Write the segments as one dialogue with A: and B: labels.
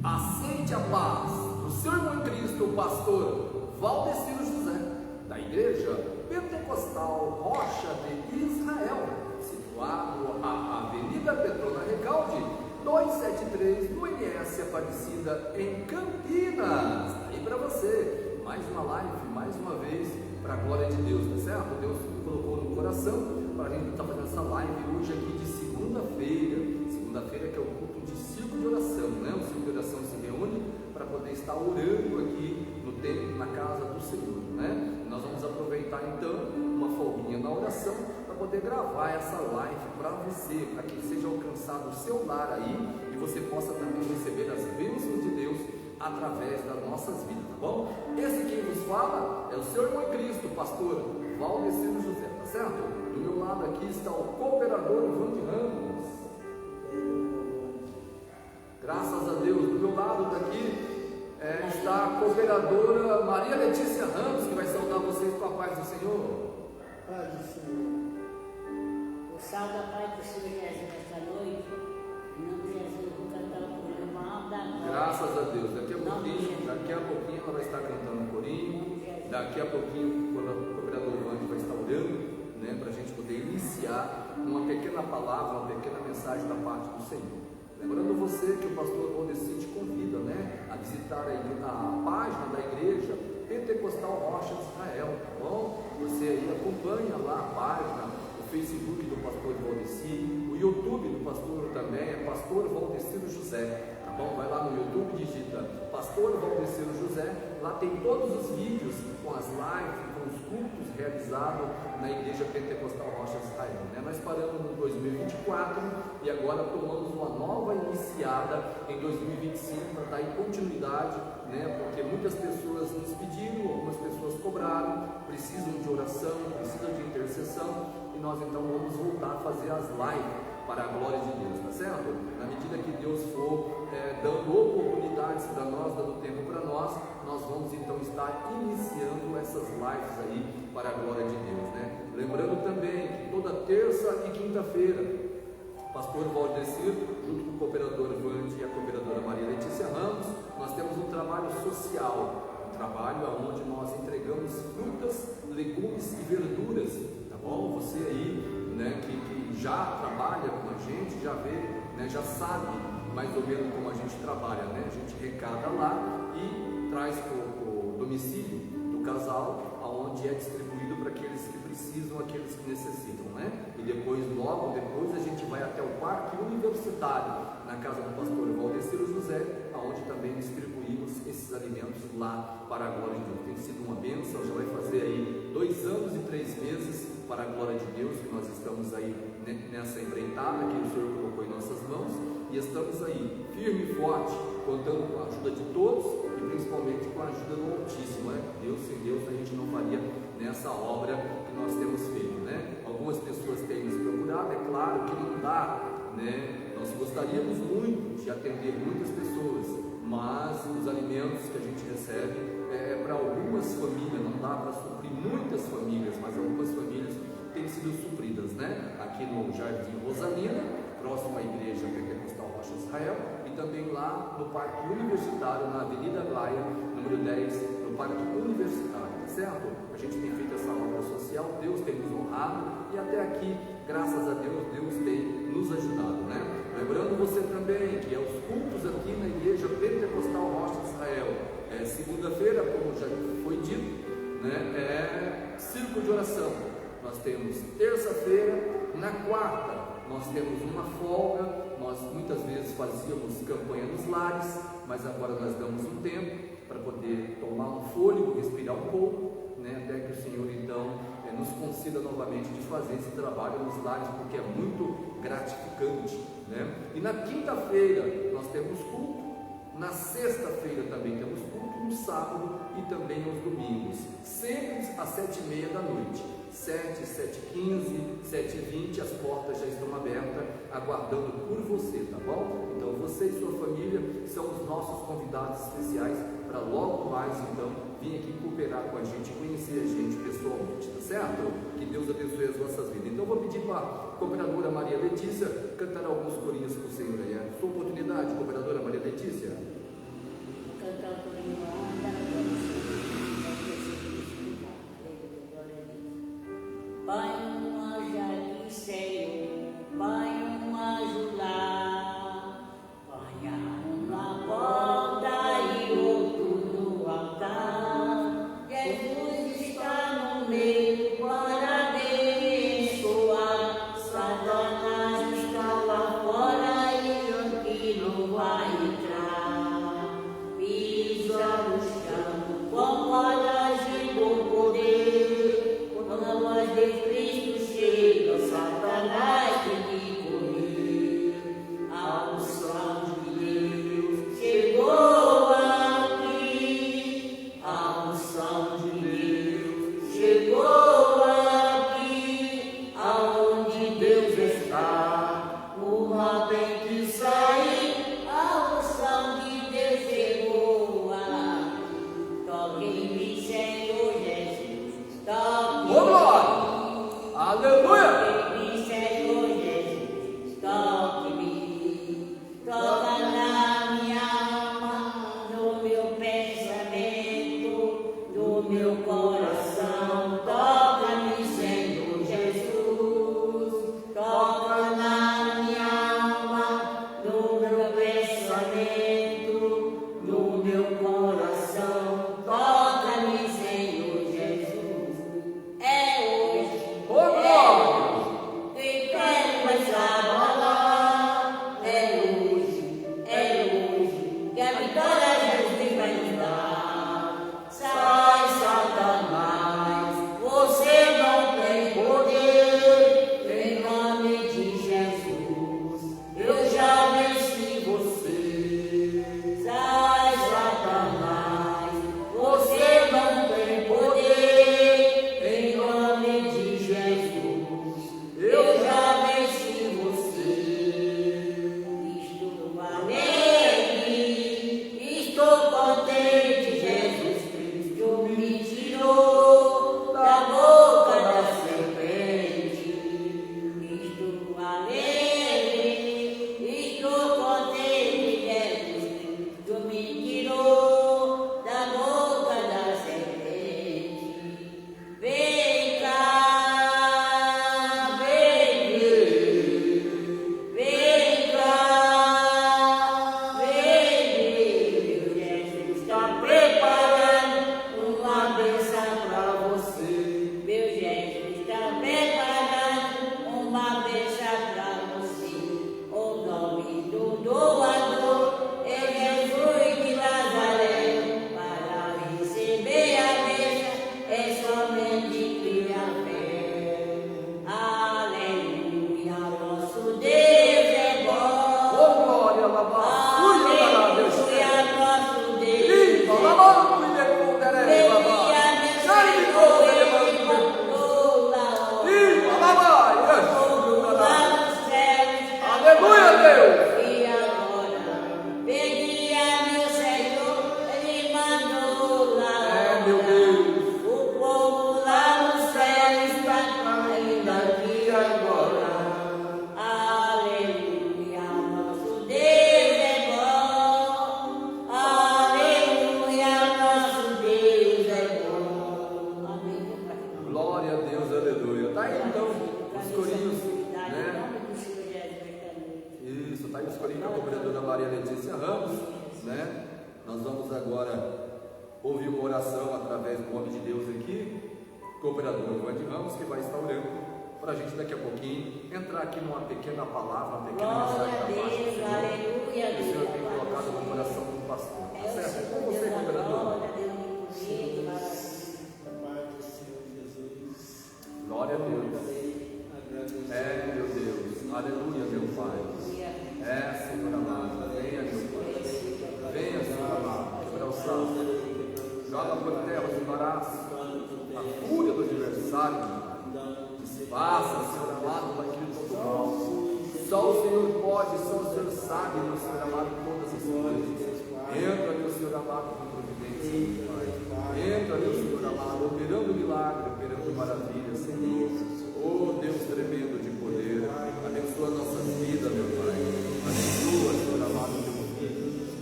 A: Aceite a paz do seu irmão em Cristo, o pastor Valdeciro José, da Igreja Pentecostal Rocha de Israel, situado à Avenida Petrona Recalde, 273, no NS Aparecida, em Campinas. Aí para você, mais uma live, mais uma vez, para a glória de Deus, tá certo? Deus colocou no coração para a gente estar fazendo essa live hoje aqui de segunda-feira. Segunda-feira que é o culto de círculo de oração, né? O círculo de oração se reúne para poder estar orando aqui no templo, na casa do Senhor, né? Nós vamos aproveitar então uma folguinha na oração para poder gravar essa live para você, para que seja alcançado o seu lar aí e você possa também receber as bênçãos de Deus através das nossas vidas, tá bom? Esse quem nos fala é o seu irmão em Cristo, pastor Valdeciro José, tá certo? Do meu lado aqui está o cooperador Vandy Ramos. Graças a Deus. Do meu lado daqui está a cooperadora Maria Letícia Ramos, que vai saudar vocês com a paz do Senhor.
B: Paz do Senhor. Eu saldo a paz do Senhor Jesus esta noite. Em nome de Jesus, vou cantar o corinho com a alma da glória.
A: Graças a Deus. Daqui a pouquinho ela vai estar cantando um corinho. Daqui a pouquinho o cooperador Vandy vai estar orando, né, para a gente poder iniciar uma pequena palavra, uma pequena mensagem da parte do Senhor. Lembrando você que o pastor Valdeciro te convida, né, a visitar a página da igreja Pentecostal Rocha de Israel, tá bom? Você aí acompanha lá a página, o Facebook do pastor Valdeciro, o YouTube do pastor também é Pastor Valdeciro José, tá bom? Vai lá no YouTube, digita Pastor Valdeciro José, lá tem todos os vídeos com as lives, com os cultos realizados na igreja Pentecostal Rocha de Israel, né? Nós paramos no 2024 e agora tomamos uma nova iniciada em 2025 para dar em continuidade, né? Porque muitas pessoas nos pediram, algumas pessoas cobraram, precisam de oração, precisam de intercessão e nós então vamos voltar a fazer as lives para a glória de Deus, tá certo? Na medida que Deus for dando oportunidades para nós, dando tempo para nós vamos então estar iniciando essas lives aí para a glória de Deus, né? Lembrando também que toda terça e quinta-feira, o pastor Valdeciro, junto com o cooperador Vandy e a cooperadora Maria Letícia Ramos, nós temos um trabalho social, um trabalho onde nós entregamos frutas, legumes e verduras, tá bom? Você aí, né, que já trabalha com a gente, já vê, né, já sabe mais ou menos como a gente trabalha, né? A gente recada lá e traz para o domicílio do casal, aonde é distribuído para aqueles que precisam, aqueles que necessitam, né? E depois, logo depois, a gente vai até o Parque Universitário, na casa do pastor Valdeciro José, aonde também distribuímos esses alimentos lá para a glória de Deus. Tem sido uma bênção, já vai fazer aí 2 anos e 3 meses para a glória de Deus, que nós estamos aí nessa empreitada que o Senhor colocou em nossas mãos, e estamos aí firme e forte, contando com a ajuda de todos e principalmente com a ajuda do Altíssimo, né? Deus, sem Deus a gente não faria nessa obra que nós temos feito, né? Algumas pessoas têm nos procurado, é claro que não dá, né? Nós gostaríamos muito de atender muitas pessoas, mas os alimentos que a gente recebe é para algumas famílias, não dá para suprir muitas famílias, mas algumas famílias têm sido supridas, né? Aqui no Jardim Rosalina, próximo à igreja Pentecostal Rocha de Israel, e também lá no Parque Universitário, na Avenida Glaia, número 10, no Parque Universitário, tá certo? A gente tem feito essa obra social, Deus tem nos honrado, e até aqui, graças a Deus, Deus tem nos ajudado, né? Lembrando você também que os cultos aqui na igreja Pentecostal Rocha de Israel, segunda-feira, como já foi dito, né? É círculo de oração. Nós temos terça-feira, na quarta nós temos uma folga. Nós muitas vezes fazíamos campanha nos lares, mas agora nós damos um tempo para poder tomar um fôlego, respirar um pouco, né? Até que o Senhor então nos conceda novamente de fazer esse trabalho nos lares, porque é muito gratificante, né? E na quinta-feira nós temos culto, na sexta-feira também temos culto, no sábado e também aos domingos, sempre às 7h30 da noite, 7, 7h15, 7h20, as portas já estão abertas, aguardando por você, tá bom? Então você e sua família são os nossos convidados especiais para logo mais então vir aqui cooperar com a gente, conhecer a gente pessoalmente, tá certo? Que Deus abençoe as nossas vidas. Então eu vou pedir para a cooperadora Maria Letícia cantar alguns corinhos para o Senhor aí. Sua oportunidade, cooperadora Maria Letícia.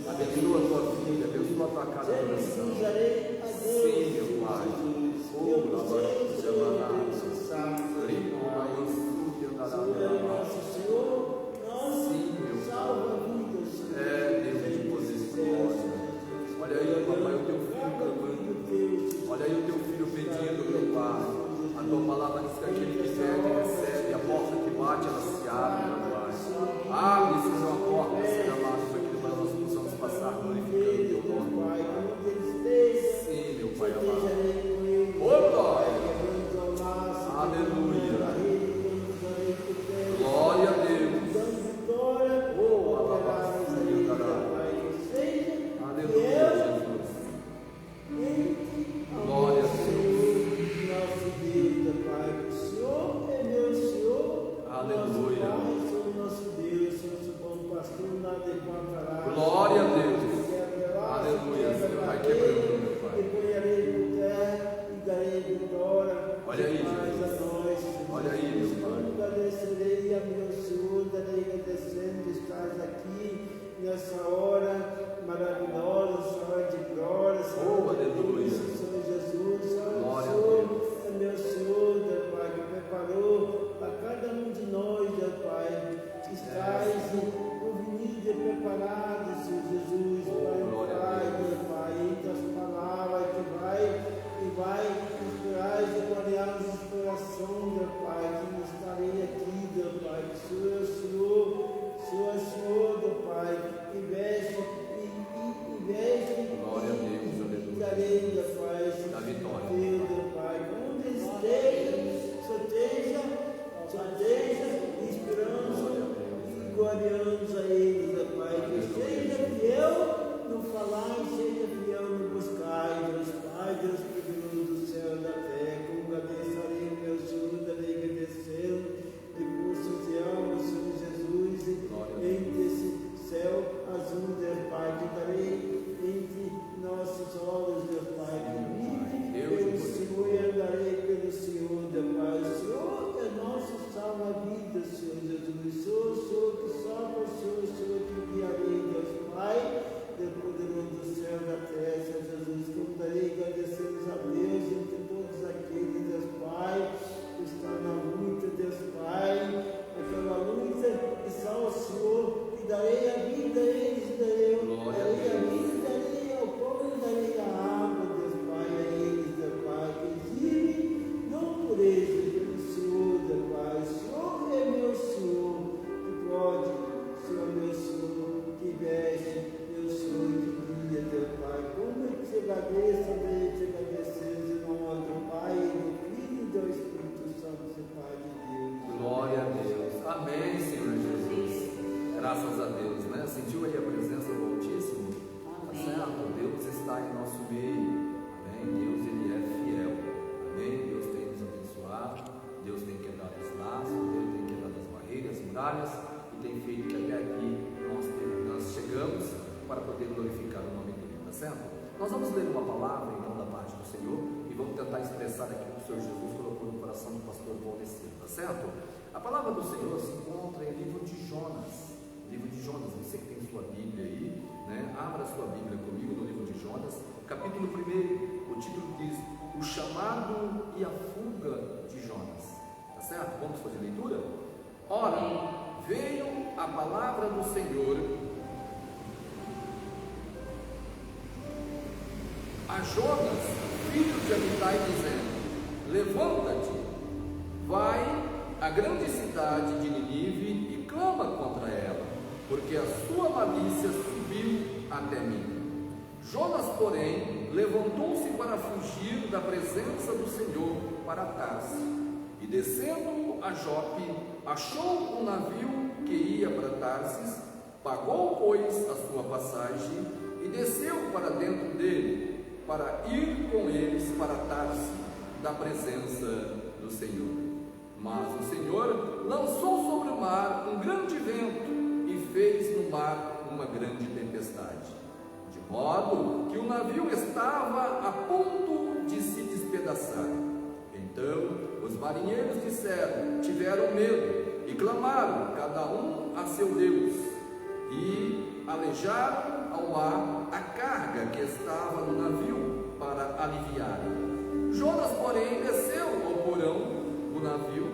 A: Abençoa a tua filha, abençoa a tua casa. papai, o teu filho clamando. Olha aí o teu filho pedindo, meu pai. A tua palavra diz que aquele que pede, recebe. A porta que bate, ela se abre, meu pai. Abre, Senhor, a porta, Senhor amado, para que nós possamos passar glorificando o teu nome, meu pai. Sim, meu pai amado. Ô, glória. Aleluia. Glória a Deus. Oh, alabacia, aleluia, Jesus. Glória a Deus.
C: Nosso Deus, Pai. O Senhor é meu Senhor.
A: Aleluia.
C: Nosso Deus, nosso bom pastor, nada de faltará.
A: Glória a Deus. Aleluia, Senhor. Vai quebrando, meu Pai.
C: E ponharei por terra e darei glória.
A: Olha aí, Jesus. Olha aí, meu Pai.
C: Agradecerei a meu Senhor, darei agradecendo, estás aqui nessa hora maravilhosa, essa hora de glória.
A: Oh, aleluia.
C: Senhor Jesus,
A: glória a Deus.
C: É meu Senhor, Deus Pai, que preparou para cada um de nós, Deus Pai. Estás ouvindo e preparado, Senhor Jesus, Pai, Deus Pai, entre as palavras que vai inspirar e guardar os corações, Deus Pai, que estarei aqui, Deus Pai, que o Senhor é o Senhor, Deus Pai, que veste
A: Glória a Deus, aleluia.
C: darei, Deus Pai,
A: Da vitória.
C: Deus Pai, onde esteja, só esteja esperança e gloriando a Ele, Deus Pai, que seja fiel no falar e seja fiel no buscar, Deus Pai, Deus poderoso do céu e da terra, como agradecerei o meu Senhor, darei agradecendo, de cursos de alma, Senhor Jesus, entre esse céu azul, Deus Pai, que darei entre nossos olhos, Deus Pai, que vive pelo Senhor e andarei pelo Senhor, Deus Pai. O Senhor é nosso salva-vida, Senhor Jesus. Sou o Senhor que salva, o Senhor que guiarei, Deus Pai, Deus poderoso do céu e da terra, Senhor Jesus. Como darei agradecemos a Deus entre todos aqueles, Deus Pai, que estão na luta, Deus Pai, aquela luta que só o Senhor, que darei a vida a eles, darei a vida, darei ao povo, darei a água, Deus Pai, a eles, Deus Pai, que vive não por eles, pelo Senhor, Deus Pai. O Senhor é meu Senhor, que pode, o Senhor é meu Senhor, que veste, meu Senhor, que guia, Deus Pai. Como eu te agradeço, te agradecemos em nome do Pai, do Filho e do Espírito Santo, Pai de Deus.
A: Glória a Deus. Amém, Senhor Jesus. Graças a Deus, né? Sentiu aí a presença do Altíssimo? Tá certo? Deus está em nosso meio. Amém? Deus, Ele é fiel. Amém? Deus tem nos abençoado. Deus tem quebrado os laços. Deus tem quebrado as barreiras, as muralhas. E tem feito que até aqui nós chegamos para poder glorificar o nome dEle. Tá certo? Nós vamos ler uma palavra, então, da parte do Senhor. E vamos tentar expressar aquilo que o Senhor Jesus colocou no coração do pastor Valdecir. Tá certo? A palavra do Senhor se encontra em livro de Jonas. Livro de Jonas, você que tem sua Bíblia aí, né? Abra sua Bíblia comigo no livro de Jonas, capítulo 1. O título diz: O chamado e a fuga de Jonas. Tá certo? Vamos fazer leitura? Ora, veio a palavra do Senhor a Jonas, filho de Amitai, dizendo: Levanta-te, vai à grande cidade de Nínive e clama contra ela, porque a sua malícia subiu até mim. Jonas, porém, levantou-se para fugir da presença do Senhor para Tarsis, e descendo a Jope, achou um navio que ia para Tarsis, pagou, pois, a sua passagem, e desceu para dentro dele, para ir com eles para Tarsis, da presença do Senhor. Mas o Senhor lançou sobre o mar um grande vento e fez no mar uma grande tempestade, de modo que o navio estava a ponto de se despedaçar. Então os marinheiros tiveram medo e clamaram cada um a seu Deus, e alejaram ao mar a carga que estava no navio para aliviarem. Jonas, porém, desceu ao porão do navio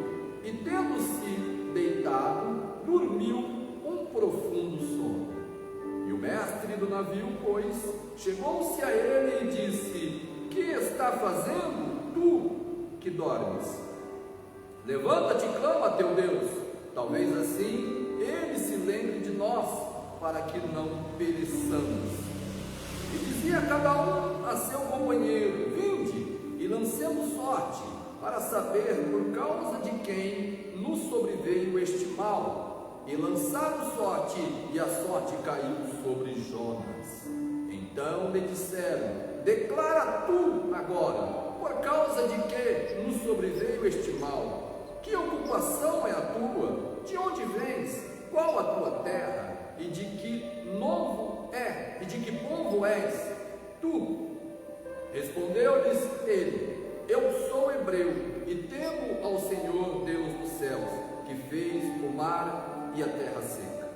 A: e, tendo-se deitado, dormiu um profundo sono. E o mestre do navio, pois, chegou-se a ele e disse: que está fazendo tu que dormes? Levanta-te e clama a teu Deus, talvez assim ele se lembre de nós, para que não pereçamos. E dizia cada um a seu companheiro: vinde e lancemos sorte, para saber por causa de quem nos sobreveio este mal. E lançaram sorte, e a sorte caiu sobre Jonas. Então lhe disseram: declara tu agora, por causa de que nos sobreveio este mal. Que ocupação é a tua? De onde vens? Qual a tua terra? E de que novo é? E de que povo és tu? Respondeu-lhes ele: eu sou hebreu e temo ao Senhor Deus dos céus, que fez o mar e a terra seca.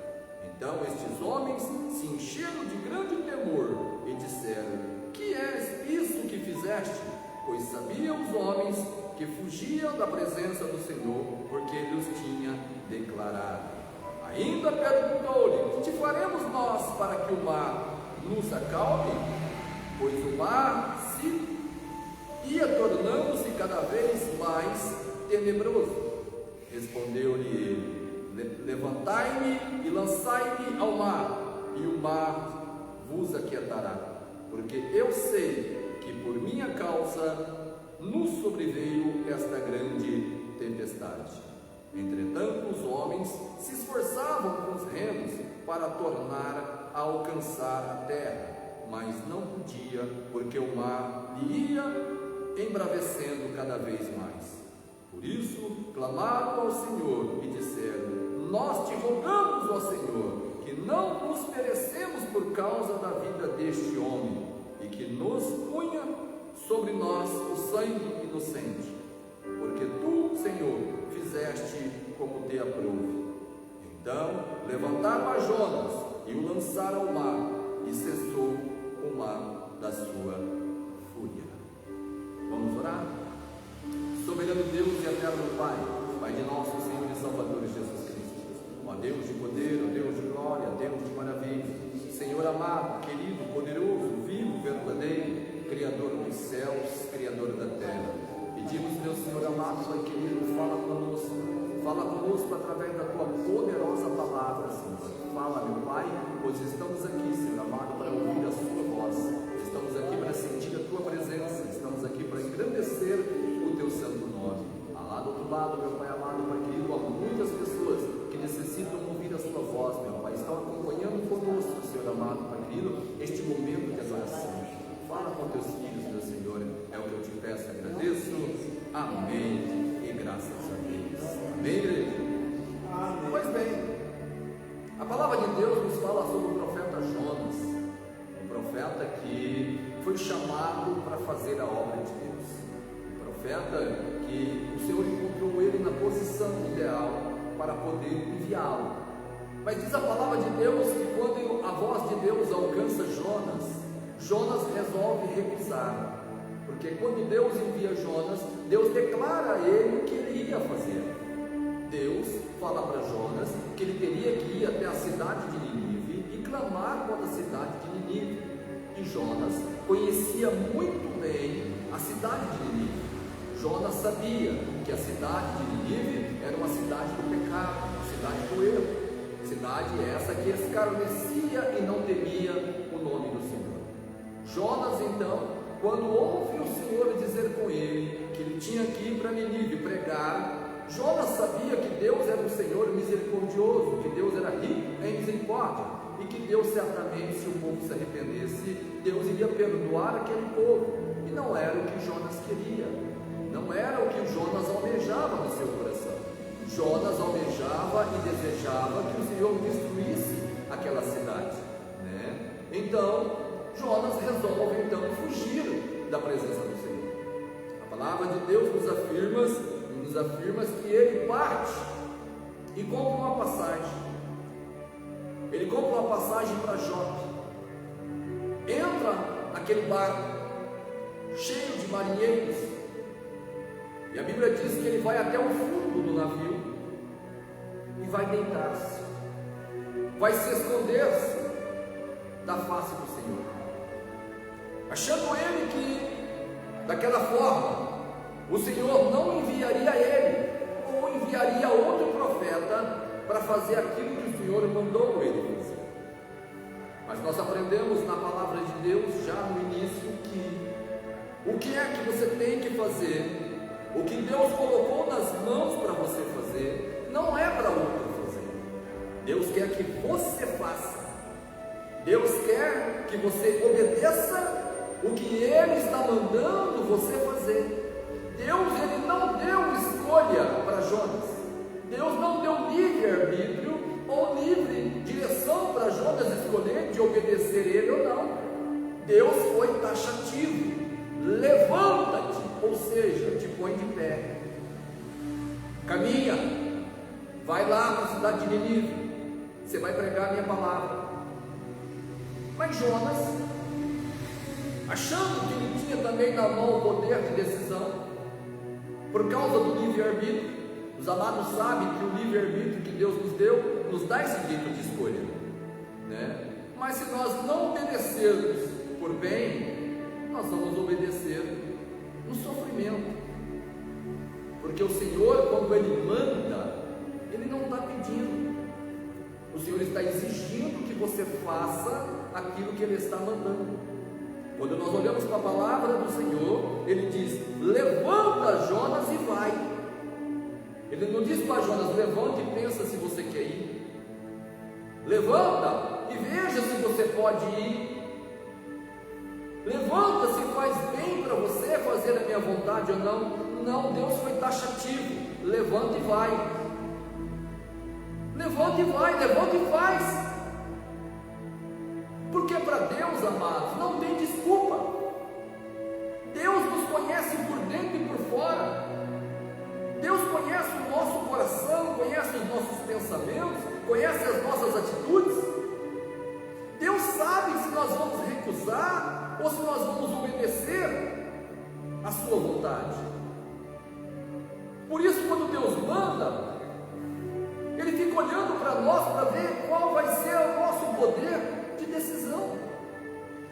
A: Então estes homens se encheram de grande temor e disseram: que é isso que fizeste? Pois sabiam os homens que fugiam da presença do Senhor, porque ele os tinha declarado. Ainda perguntou-lhe: que te faremos nós para que o mar nos acalme? Pois o mar se ia tornando-se cada vez mais tenebroso. Respondeu-lhe ele: levantai-me e lançai-me ao mar, e o mar vos aquietará, porque eu sei que por minha causa nos sobreveio esta grande tempestade. Entretanto, os homens se esforçavam com os remos para tornar a alcançar a terra, mas não podia, porque o mar lhe ia embravecendo cada vez mais. Por isso, clamaram ao Senhor e disseram: nós te rogamos, ó Senhor, que não nos perecemos por causa da vida deste homem, e que nos punha sobre nós o sangue inocente, porque tu, Senhor, fizeste como te aprouve. Então levantaram a Jonas e o lançaram ao mar, e cessou o mar da sua fúria. Vamos orar? Soberano Deus e eterno Pai, Pai de nosso Senhor e Salvador Jesus Cristo, ó Deus de poder, ó Deus de glória, Deus de maravilha, Senhor amado, querido, poderoso, vivo, verdadeiro, Criador dos céus, Criador da terra. Pedimos, meu Senhor amado, Pai querido, fala conosco através da Tua poderosa palavra, Senhor. Fala, meu Pai, pois estamos aqui, Senhor amado, para ouvir a Sua voz, estamos aqui para sentir a Tua presença, estamos aqui para engrandecer o Teu santo nome. Lá do outro lado, meu Pai amado, Pai querido, há muitas pessoas que necessitam ouvir a Sua voz, meu Pai, estão acompanhando conosco, Senhor amado, Pai querido, este momento de adoração. Fala com teus filhos, meu Senhor, é o que eu te peço e agradeço. Amém. E graças a Deus. Amém, igreja? Amém. Pois bem, a palavra de Deus nos fala sobre o profeta Jonas, um profeta que foi chamado para fazer a obra de Deus, um profeta que o Senhor encontrou ele na posição ideal para poder enviá-lo. Mas diz a palavra de Deus que quando a voz de Deus alcança Jonas resolve recusar, porque quando Deus envia Jonas, Deus declara a ele o que ele ia fazer. Deus fala para Jonas que ele teria que ir até a cidade de Nínive e clamar contra a cidade de Nínive. E Jonas conhecia muito bem a cidade de Nínive. Jonas sabia que a cidade de Nínive era uma cidade do pecado, uma cidade do erro, cidade essa que escarnecia e não temia o nome do Senhor. Jonas, então, quando ouve o Senhor dizer com ele que ele tinha que ir para Nínive pregar, Jonas sabia que Deus era um Senhor misericordioso, que Deus era rico em misericórdia, e que Deus certamente, se o povo se arrependesse, Deus iria perdoar aquele povo. E não era o que Jonas queria, não era o que Jonas almejava no seu coração. Jonas almejava e desejava que o Senhor destruísse aquela cidade, né? Então Jonas resolve então fugir da presença do Senhor. A palavra de Deus nos afirma que ele parte e compra uma passagem. Ele compra uma passagem para Jope, entra naquele barco cheio de marinheiros, e a Bíblia diz que ele vai até o fundo do navio e vai deitar-se, vai se esconder-se. da face do Senhor, achando ele que daquela forma o Senhor não enviaria ele ou enviaria outro profeta para fazer aquilo que o Senhor mandou ele fazer. Mas nós aprendemos na palavra de Deus já no início que o que é que você tem que fazer, o que Deus colocou nas mãos para você fazer, não é para outro fazer. Deus quer que você faça. Deus quer que você obedeça o que Ele está mandando você fazer. Deus, Ele não deu escolha para Jonas. Deus não deu livre-arbítrio ou livre direção para Jonas escolher de obedecer Ele ou não. Deus foi taxativo. Levanta-te, ou seja, te põe de pé. Caminha, vai lá para a cidade de Nínive. Você vai pregar a minha palavra. Mas Jonas, achando que ele tinha também na mão o poder de decisão, por causa do livre-arbítrio, os amados sabem que o livre-arbítrio que Deus nos deu, nos dá esse direito de escolha, né? Mas se nós não obedecermos por bem, nós vamos obedecer no sofrimento, porque o Senhor, quando Ele manda, Ele não está pedindo, o Senhor está exigindo que você faça aquilo que Ele está mandando. Quando nós olhamos para a palavra do Senhor, Ele diz: levanta, Jonas, e vai. Ele não diz para Jonas: levanta e pensa se você quer ir. Levanta e veja se você pode ir. Levanta se faz bem para você fazer a minha vontade ou não. Não, Deus foi taxativo. Levanta e vai. Levanta e vai, levanta e faz. Porque para Deus, amados, não tem desculpa. Deus nos conhece por dentro e por fora. Deus conhece o nosso coração, conhece os nossos pensamentos, conhece as nossas atitudes. Deus sabe se nós vamos recusar ou se nós vamos obedecer a sua vontade. Por isso, quando Deus manda, Ele fica olhando para nós para ver qual vai ser o nosso poder de decisão.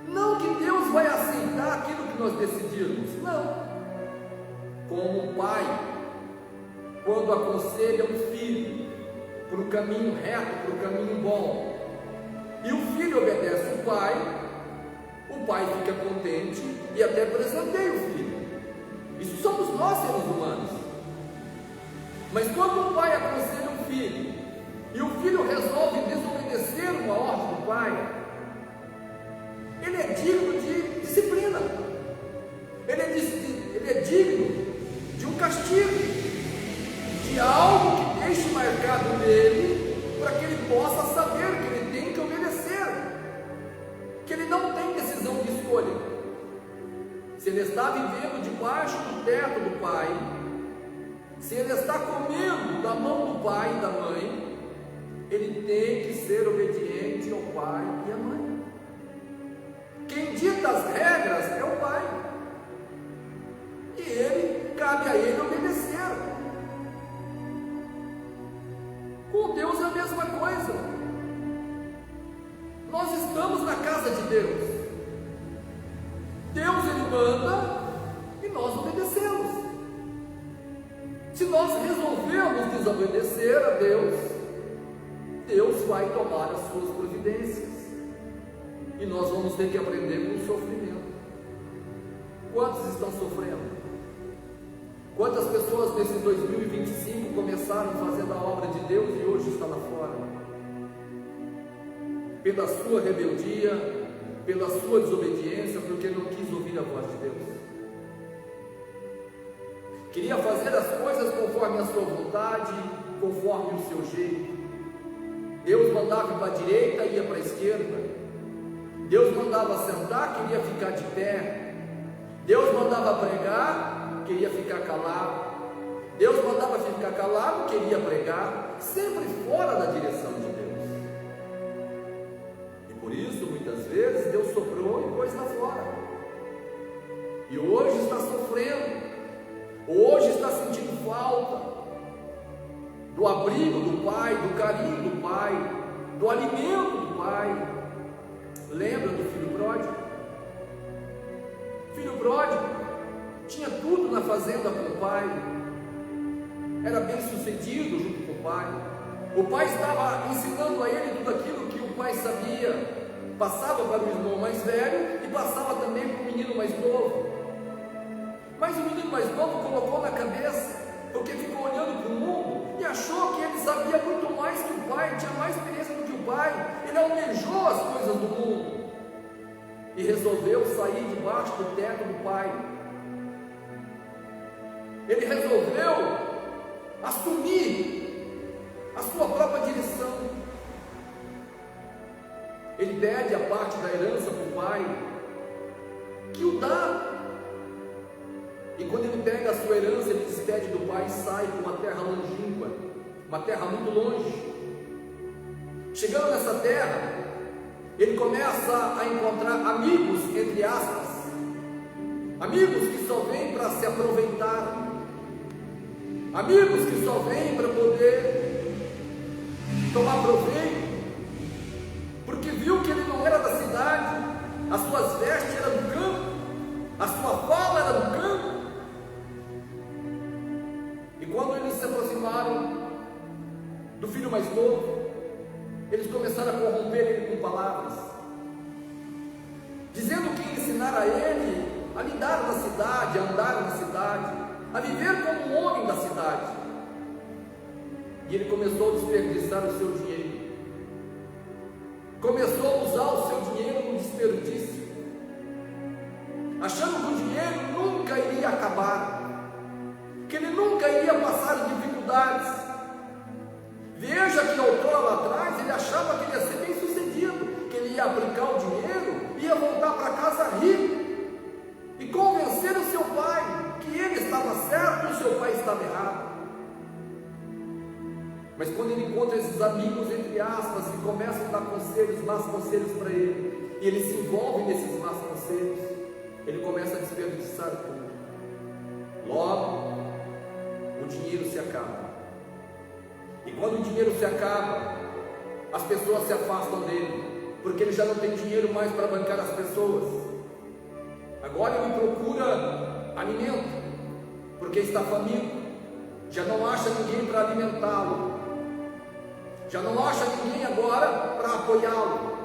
A: Não que Deus vai aceitar aquilo que nós decidirmos, não. Como um pai, quando aconselha um filho para o caminho reto, para o caminho bom, e o filho obedece o pai fica contente e até presenteia o filho. Isso somos nós, seres humanos. Mas quando o pai aconselha um filho e o filho resolve desobedecer uma ordem do pai, ele é digno de disciplina, ele é digno de um castigo, de algo que deixe marcado nele, para que ele possa saber que ele tem que obedecer, que ele não tem decisão de escolha. Se ele está vivendo debaixo do teto do pai, se ele está comendo da mão do pai e da mãe, ele tem que ser obediente ao pai e à mãe. Quem dita as regras é o pai, e cabe a ele obedecer. Com Deus é a mesma coisa. Nós estamos na casa de Deus. Deus, Ele manda e nós obedecemos. Se nós resolvermos desobedecer a Deus, Deus vai tomar as suas providências e nós vamos ter que aprender com o sofrimento. Quantos estão sofrendo? Quantas pessoas nesse 2025 começaram fazendo a obra de Deus e hoje estão lá fora? Pela sua rebeldia, pela sua desobediência, porque não quis ouvir a voz de Deus. Queria fazer as coisas conforme a sua vontade, conforme o seu jeito. Deus mandava ir para a direita, ia para a esquerda. Deus mandava sentar, queria ficar de pé. Deus mandava pregar, queria ficar calado. Deus mandava ficar calado, queria pregar, sempre fora da direção de Deus. E por isso, muitas vezes, Deus soprou e pôs lá fora. E hoje está sofrendo. Hoje está sentindo falta do abrigo do pai, do carinho do pai, do alimento do pai. Lembra do filho pródigo? Filho pródigo tinha tudo na fazenda com o pai, era bem sucedido junto com o pai. O pai estava ensinando a ele tudo aquilo que o pai sabia, passava para o irmão mais velho e passava também para o menino mais novo. Mas o menino mais novo colocou na cabeça, porque ficou olhando para o mundo e achou que ele sabia muito mais que o pai, tinha mais experiência do que o pai. Ele almejou as coisas do mundo e resolveu sair debaixo do teto do pai. Ele resolveu assumir a sua própria direção. Ele pede a parte da herança para o pai, que o dá. E quando ele pega a sua herança, ele despede do pai e sai para uma terra longínqua, uma terra muito longe. Chegando nessa terra, ele começa a encontrar amigos, entre aspas, amigos que só vêm para se aproveitar, amigos que só vêm para poder tomar proveito, porque viu que ele não era da cidade, as suas vestes eram do campo, a sua fala era do campo. E quando eles se aproximaram do filho mais novo, eles começaram a corromper ele com palavras, dizendo que ia ensinar a ele a lidar na cidade, a andar na cidade, a viver como um homem da cidade. E ele começou a desperdiçar o seu dinheiro, começou a usar o seu dinheiro no desperdício, achando que o dinheiro nunca iria acabar, que ele nunca iria passar dificuldades. Veja que outrora lá atrás ele achava que ele ia ser bem sucedido, que ele ia aplicar o dinheiro, ia voltar para casa rico e convencer o seu pai que ele estava certo e o seu pai estava errado. Mas quando ele encontra esses amigos, entre aspas, que começam a dar conselhos, más conselhos para ele, e ele se envolve nesses más conselhos, ele começa a desperdiçar tudo. Logo, o dinheiro se acaba. E quando o dinheiro se acaba, as pessoas se afastam dele, porque ele já não tem dinheiro mais para bancar as pessoas. Agora ele procura alimento, porque está faminto, já não acha ninguém para alimentá-lo, já não acha ninguém agora para apoiá-lo.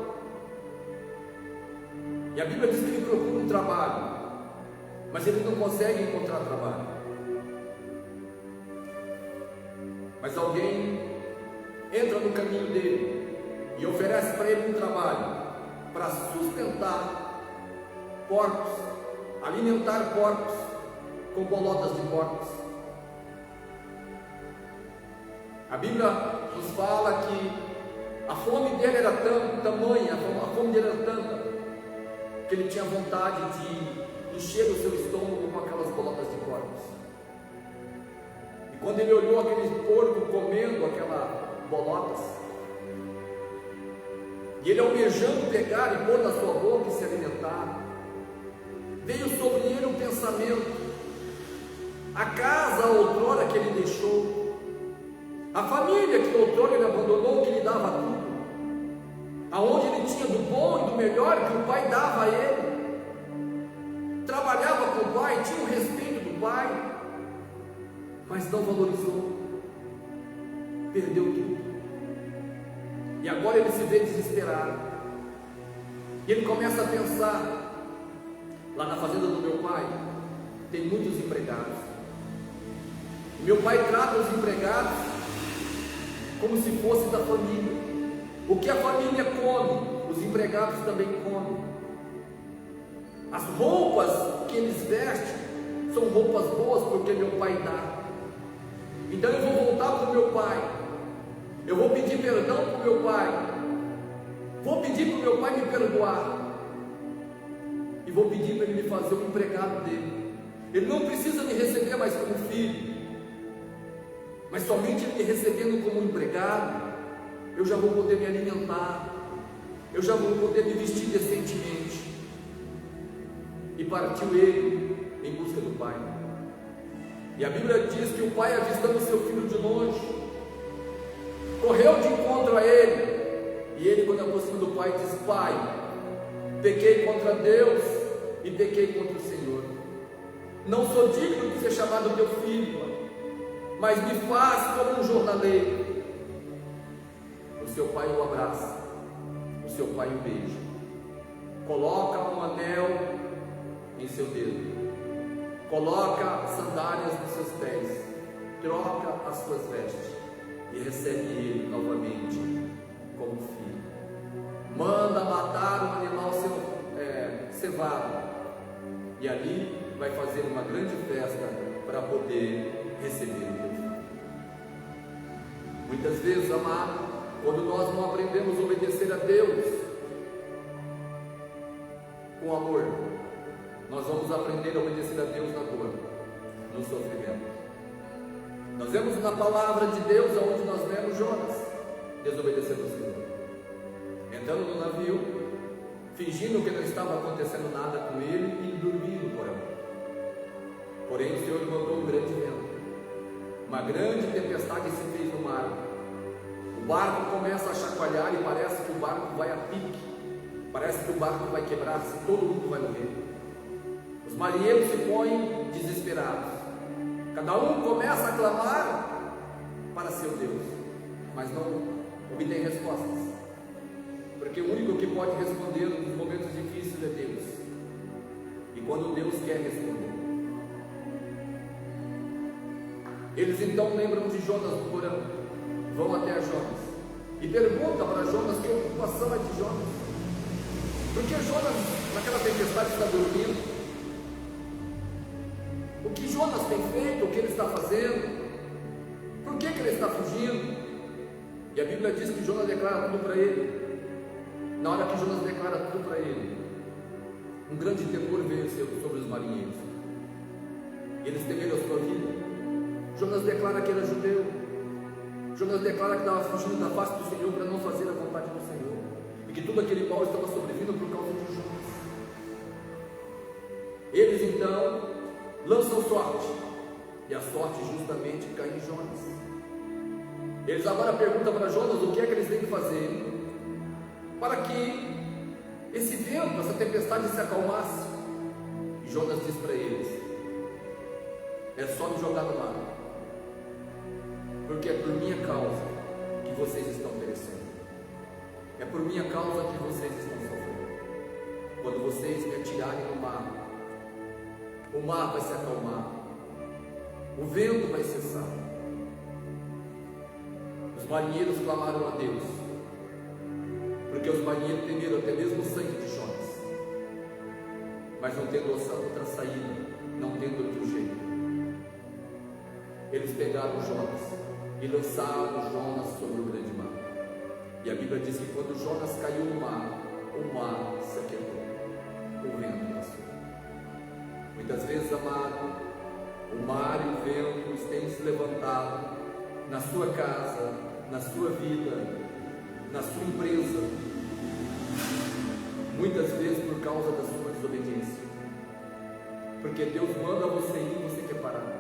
A: E a Bíblia diz que ele procura um trabalho, mas ele não consegue encontrar trabalho. Mas alguém entra no caminho dele e oferece para ele um trabalho para sustentar porcos, alimentar porcos com bolotas de porcos. A Bíblia nos fala que a fome dele era tamanha, a fome dele era tanta, que ele tinha vontade de encher o seu estômago com aquelas bolotas de porcos. Quando ele olhou aquele porco comendo aquelas bolotas, e ele almejando pegar e pôr na sua boca e se alimentar, veio sobre ele um pensamento: a casa outrora que ele deixou, a família que outrora ele abandonou, que lhe dava tudo, aonde ele tinha do bom e do melhor que o pai dava a ele, trabalhava com o pai, tinha o respeito do pai, mas não valorizou, perdeu tudo. E agora ele se vê desesperado, e ele começa a pensar: lá na fazenda do meu pai tem muitos empregados, meu pai trata os empregados como se fosse da família. O que a família come, os empregados também comem. As roupas que eles vestem são roupas boas porque meu pai dá. Então eu vou voltar para o meu pai, eu vou pedir perdão para o meu pai, vou pedir para o meu pai me perdoar, e vou pedir para ele me fazer um empregado dele. Ele não precisa me receber mais como filho, mas somente ele me recebendo como empregado, eu já vou poder me alimentar, eu já vou poder me vestir decentemente. E partiu ele em busca do pai. E a Bíblia diz que o pai, avistando seu filho de longe, correu de encontro a ele. E ele, quando aproxima do pai, diz: pai, pequei contra Deus e pequei contra o Senhor. Não sou digno de ser chamado teu filho, mas me faz como um jornaleiro. O seu pai o abraça, o seu pai o beija, coloca um anel em seu dedo, coloca sandálias nos seus pés, troca as suas vestes e recebe ele novamente como filho. Manda matar um animal cevado e ali vai fazer uma grande festa para poder receber o teu filho. Muitas vezes, amado, quando nós não aprendemos a obedecer a Deus com amor, nós vamos aprender a obedecer a Deus na dor, no sofrimento. Nós vemos na palavra de Deus, onde nós vemos Jonas desobedecendo o Senhor, entrando no navio, fingindo que não estava acontecendo nada com ele e dormindo no porão. Porém, o Senhor mandou um grande vento, uma grande tempestade se fez no mar. O barco começa a chacoalhar e parece que o barco vai a pique, parece que o barco vai quebrar-se, todo mundo vai morrer. Os marinheiros se põem desesperados, cada um começa a clamar para seu Deus, mas não obtém respostas, porque o único que pode responder nos momentos difíceis é Deus. E quando Deus quer responder, eles então lembram de Jonas no porão, vão até Jonas e perguntam para Jonas que ocupação é de Jonas, porque Jonas naquela tempestade está dormindo. O que Jonas tem feito, o que ele está fazendo, por que ele está fugindo? E a Bíblia diz que Jonas declara tudo para ele. Na hora que Jonas declara tudo para ele, um grande temor veio sobre os marinheiros, eles temeram a sua vida. Jonas declara que era judeu, Jonas declara que estava fugindo da face do Senhor para não fazer a vontade do Senhor, e que tudo aquele mal estava sobrevindo por causa de Jonas. Eles então lançam sorte, e a sorte justamente cai em Jonas. Eles agora perguntam para Jonas o que é que eles têm que fazer para que esse vento, essa tempestade se acalmasse. E Jonas diz para eles: é só me jogar no mar, porque é por minha causa que vocês estão perecendo, é por minha causa que vocês estão sofrendo. Quando vocês me atirarem no mar, o mar vai se acalmar, o vento vai cessar. Os marinheiros clamaram a Deus, porque os marinheiros temeram até mesmo o sangue de Jonas, mas não tendo outra saída, não tendo outro jeito, eles pegaram Jonas e lançaram Jonas sobre o grande mar. E a Bíblia diz que quando Jonas caiu no mar, o mar se aquietou, o vento passou. Muitas vezes, amado, o mar e o vento têm se levantado na sua casa, na sua vida, na sua empresa, muitas vezes por causa da sua desobediência, porque Deus manda você ir e você quer parar.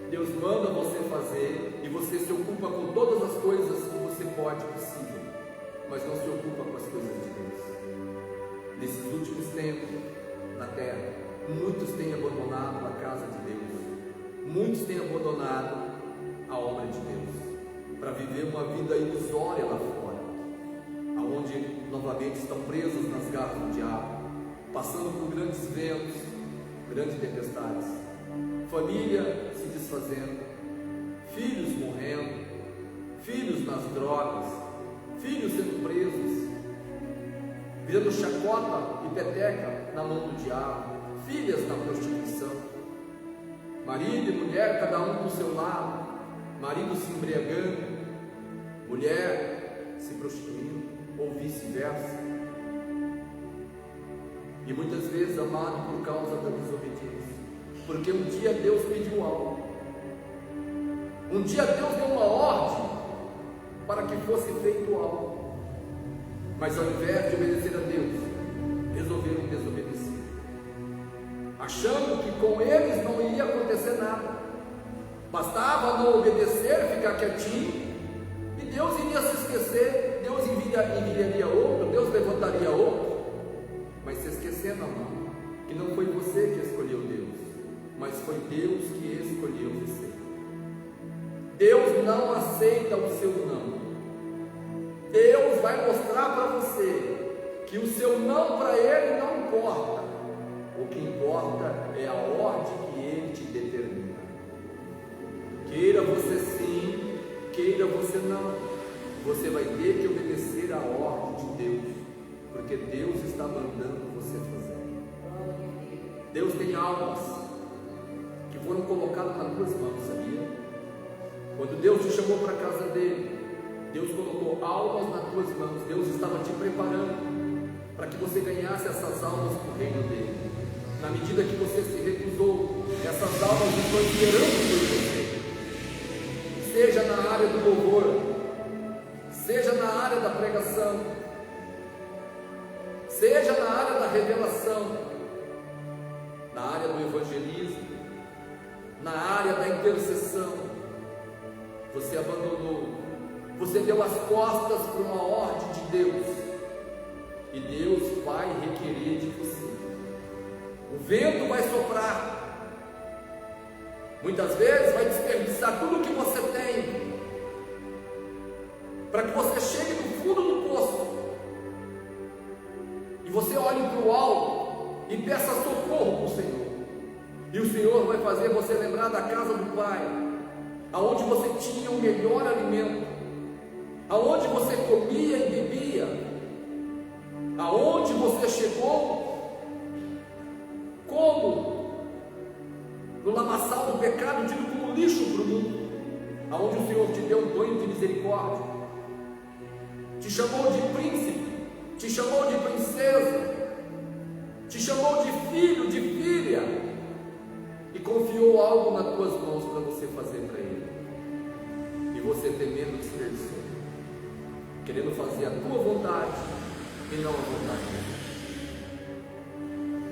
A: Deus manda você fazer e você se ocupa com todas as coisas que você pode, possível, mas não se ocupa com as coisas de Deus. Nesses últimos tempos, na terra, muitos têm abandonado a casa de Deus, muitos têm abandonado a obra de Deus, para viver uma vida ilusória lá fora, aonde novamente estão presos nas garras do diabo, passando por grandes ventos, grandes tempestades, família se desfazendo, filhos morrendo, filhos nas drogas, filhos sendo presos, virando chacota e peteca na mão do diabo, filhas na prostituição, marido e mulher, cada um do seu lado, marido se embriagando, mulher se prostituindo, ou vice-versa. E muitas vezes, amado, por causa da desobediência, porque um dia Deus pediu algo, um dia Deus deu uma ordem para que fosse feito algo, mas ao invés de obedecer a Deus, resolveram desobedecer, achando que com eles não iria acontecer nada, bastava não obedecer, ficar quietinho, e Deus iria se esquecer, Deus enviaria outro, Deus levantaria outro, que não foi você que escolheu Deus, mas foi Deus que escolheu você. Deus não aceita o seu não. Deus vai mostrar para você que o seu não para Ele não importa. O que importa é a ordem que Ele te determina. Queira você sim, queira você não, você vai ter que obedecer a ordem de Deus, porque Deus está mandando você fazer. Deus tem almas que foram colocadas nas tuas mãos, sabia? Quando Deus te chamou para a casa dele, Deus colocou almas nas tuas mãos. Deus estava te preparando para que você ganhasse essas almas para o reino dele. Na medida que você se recusou, essas almas estão esperando por você. Seja na área do louvor, seja na área da pregação, seja na área da revelação, na área do evangelismo, na área da intercessão. Você abandonou, você deu as costas para uma ordem de Deus, e Deus vai requerer de você. O vento vai soprar, muitas vezes vai desperdiçar tudo o que você tem, para que você chegue no fundo do poço, e você olhe para o alto e peça socorro para o Senhor, e o Senhor vai fazer você lembrar da casa do Pai, aonde você tinha o melhor alimento, aonde você comia e bebia, aonde você chegou como no lamaçal do pecado, tido como lixo para o mundo, aonde o Senhor te deu um banho de misericórdia, te chamou de príncipe, te chamou de princesa, te chamou de filho, de filha, e confiou algo nas tuas mãos para você fazer para Ele, e você temendo desperdiçou, querendo fazer a tua vontade e não a vontade dele.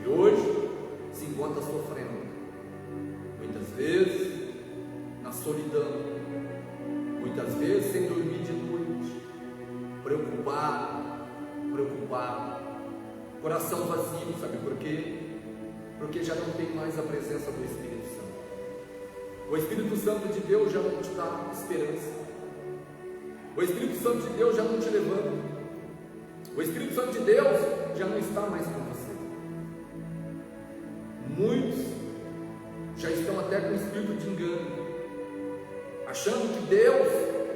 A: E hoje se encontra sofrendo, muitas vezes na solidão, muitas vezes sem dormir de noite, preocupado, coração vazio. Sabe por quê? Porque já não tem mais a presença do Espírito Santo. O Espírito Santo de Deus já não te dá esperança, o Espírito Santo de Deus já não te levanta, o Espírito Santo de Deus já não está mais com você. Muitos já estão até com espírito de engano, achando que Deus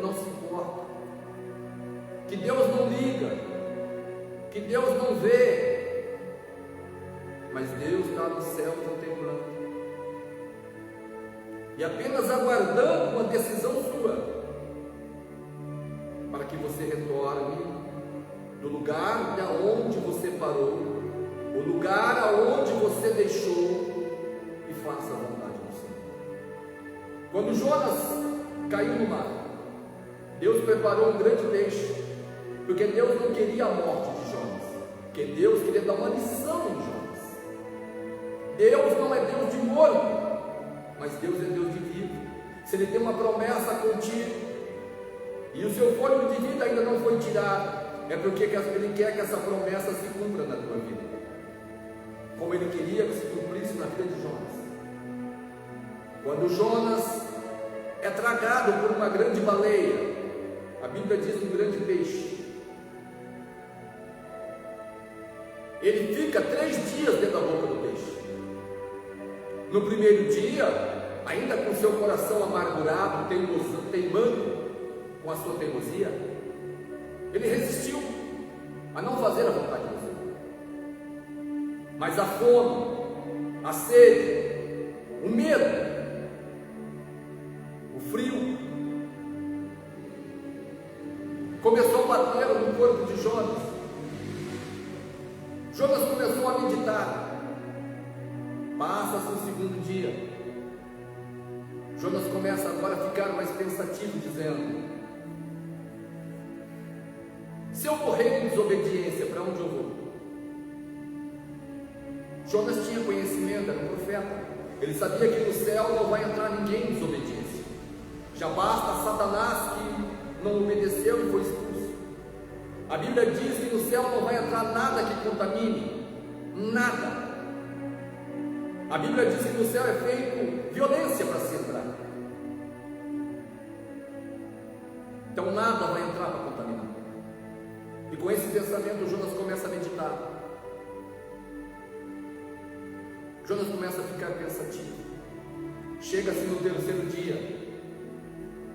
A: não se importa, que Deus não liga, que Deus não vê, mas Deus está no céu contemplando, e apenas aguardando uma decisão sua, para que você retorne do lugar de onde você parou, o lugar aonde você deixou, e faça a vontade do Senhor. Quando Jonas caiu no mar, Deus preparou um grande peixe, porque Deus não queria a morte de Jonas, porque Deus queria dar uma lição em Jonas. Deus não é Deus de morto, mas Deus é Deus de vivo. Se Ele tem uma promessa contigo, e o seu fôlego de vida ainda não foi tirado, é porque Ele quer que essa promessa se cumpra na tua vida, como Ele queria que se cumprisse na vida de Jonas. Quando Jonas é tragado por uma grande baleia, a Bíblia diz um grande peixe, ele fica 3 dias dentro da boca do peixe. No primeiro dia, ainda com seu coração amargurado, teimando com a sua teimosia, ele resistiu a não fazer a vontade de Deus. Mas a fome, a sede, o medo, o frio, começou a bater no corpo de Jonas. Jonas começou a meditar. Passa-se o segundo dia. Jonas começa agora a ficar mais pensativo, dizendo: se eu morrer em desobediência, para onde eu vou? Jonas tinha conhecimento, era um profeta. Ele sabia que no céu não vai entrar ninguém em desobediência. Já basta Satanás, que não obedeceu e foi expulso. A Bíblia diz que no céu não vai entrar nada que contamine, nada. A Bíblia diz que no céu é feito violência para se entrar. Então nada vai entrar para contaminar. E com esse pensamento Jonas começa a meditar. Jonas começa a ficar pensativo. Chega-se no terceiro dia.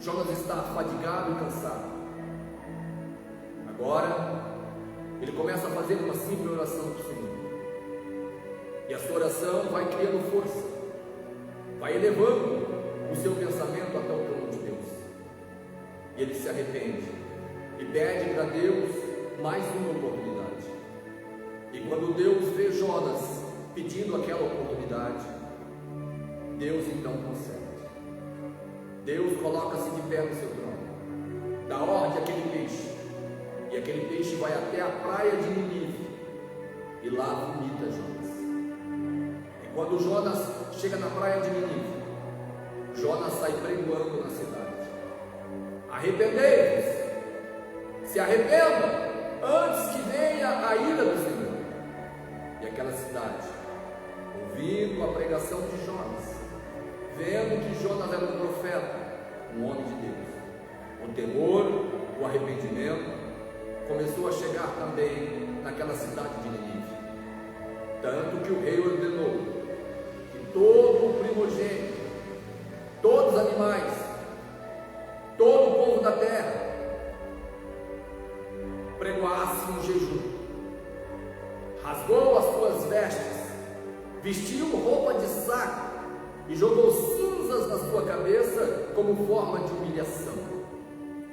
A: Jonas está fadigado e cansado. Agora ele começa a fazer uma simples oração para o Senhor. E a sua oração vai criando força, vai elevando o seu pensamento até o trono de Deus. E ele se arrepende e pede para Deus mais uma oportunidade. E quando Deus vê Jonas pedindo aquela oportunidade, Deus então concede. Deus coloca-se de pé no seu trono, dá ordem àquele peixe, e aquele peixe vai até a praia de Nínive e lá vomita Jonas. E quando Jonas chega na praia de Nínive, Jonas sai pregoando na cidade: arrependei-vos, se arrependam antes que venha a ira do Senhor. E aquela cidade, ouvindo a pregação de Jonas, vendo que Jonas era um profeta, um homem de Deus, o temor, o arrependimento começou a chegar também naquela cidade de Nínive. Tanto que o rei ordenou que todo o primogênito, todos os animais, todo o povo da terra pregoasse um jejum. Rasgou as suas vestes, vestiu roupa de saco e jogou cinzas na sua cabeça como forma de humilhação,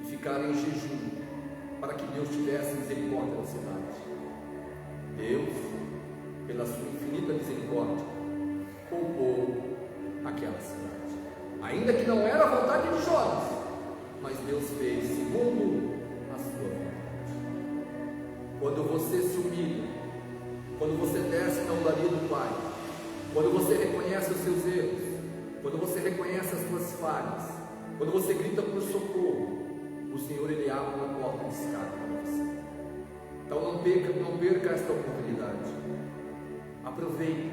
A: e ficaram em jejum para que Deus tivesse misericórdia da cidade. Deus, pela sua infinita misericórdia, poupou aquela cidade, ainda que não era a vontade de Jonas, mas Deus fez segundo a sua vontade. Quando você se humilha, quando você desce na olaria do Pai, quando você reconhece os seus erros, quando você reconhece as suas falhas, quando você grita por socorro, o Senhor Ele abre uma porta de escape para você. Então não perca esta oportunidade. Aproveite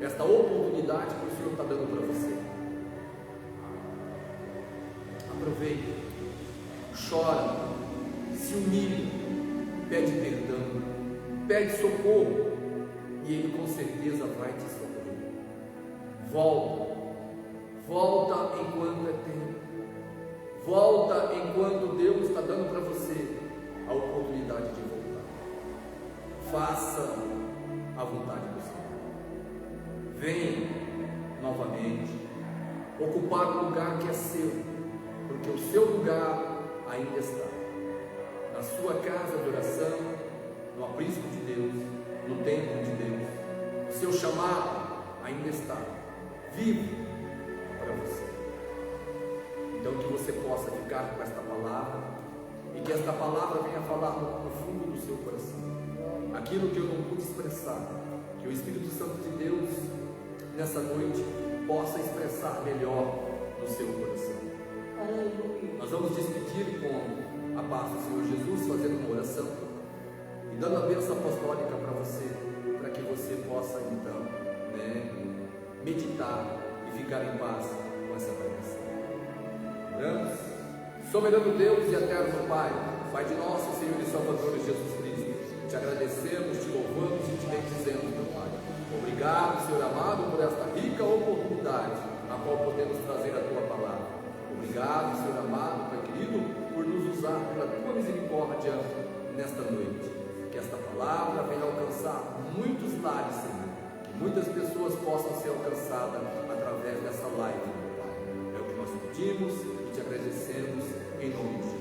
A: esta oportunidade que o Senhor está dando para você. Aproveite, chora, se humilha, pede perdão, pede socorro, e Ele com certeza vai te socorrer. Volta enquanto é tempo. Volta enquanto Deus está dando para você a oportunidade de voltar. Faça a vontade do Senhor. Venha novamente ocupar o lugar que é seu, porque o seu lugar ainda está na sua casa de oração, no aprisco de Deus, no templo de Deus. O seu chamado ainda está vivo para você. Então que você possa ficar com esta palavra, e que esta palavra venha falar no profundo do seu coração, aquilo que eu não pude expressar, que o Espírito Santo de Deus nessa noite possa expressar melhor no seu coração. Nós vamos despedir com a paz do Senhor Jesus, fazendo uma oração e dando a bênção apostólica para você, para que você possa então meditar e ficar em paz com essa pregação. Oramos. Soberano Deus e eterno Pai, Pai de nosso Senhor e Salvador Jesus Cristo, te agradecemos, te louvamos e te bendizemos, meu Pai. Obrigado, Senhor amado, por esta rica oportunidade na qual podemos trazer a tua palavra. Obrigado, Senhor amado, Pai querido, por nos usar pela tua misericórdia nesta noite. Que esta palavra venha alcançar muitos lares, Senhor, que muitas pessoas possam ser alcançadas através dessa live, meu Pai. É o que nós pedimos e te agradecemos em nome de Jesus.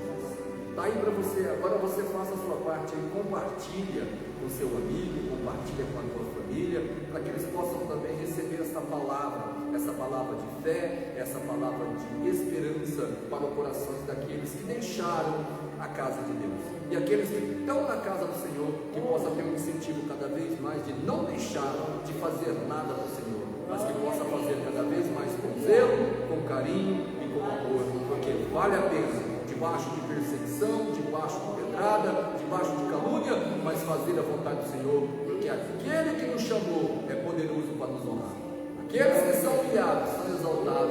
A: Está aí para você, agora você faça a sua parte e compartilha com seu amigo, compartilha com a tua família, para que eles possam também receber essa palavra de fé, essa palavra de esperança para os corações daqueles que deixaram a casa de Deus, e aqueles que estão na casa do Senhor, que possa ter um incentivo cada vez mais de não deixar de fazer nada do Senhor, mas que possa fazer cada vez mais com zelo, com carinho e com amor, porque vale a pena, debaixo de perseguição, debaixo de pedrada, debaixo de calúnia, mas fazer a vontade do Senhor, porque aquele que nos chamou é poderoso para nos honrar. Aqueles que são humilhados são exaltados.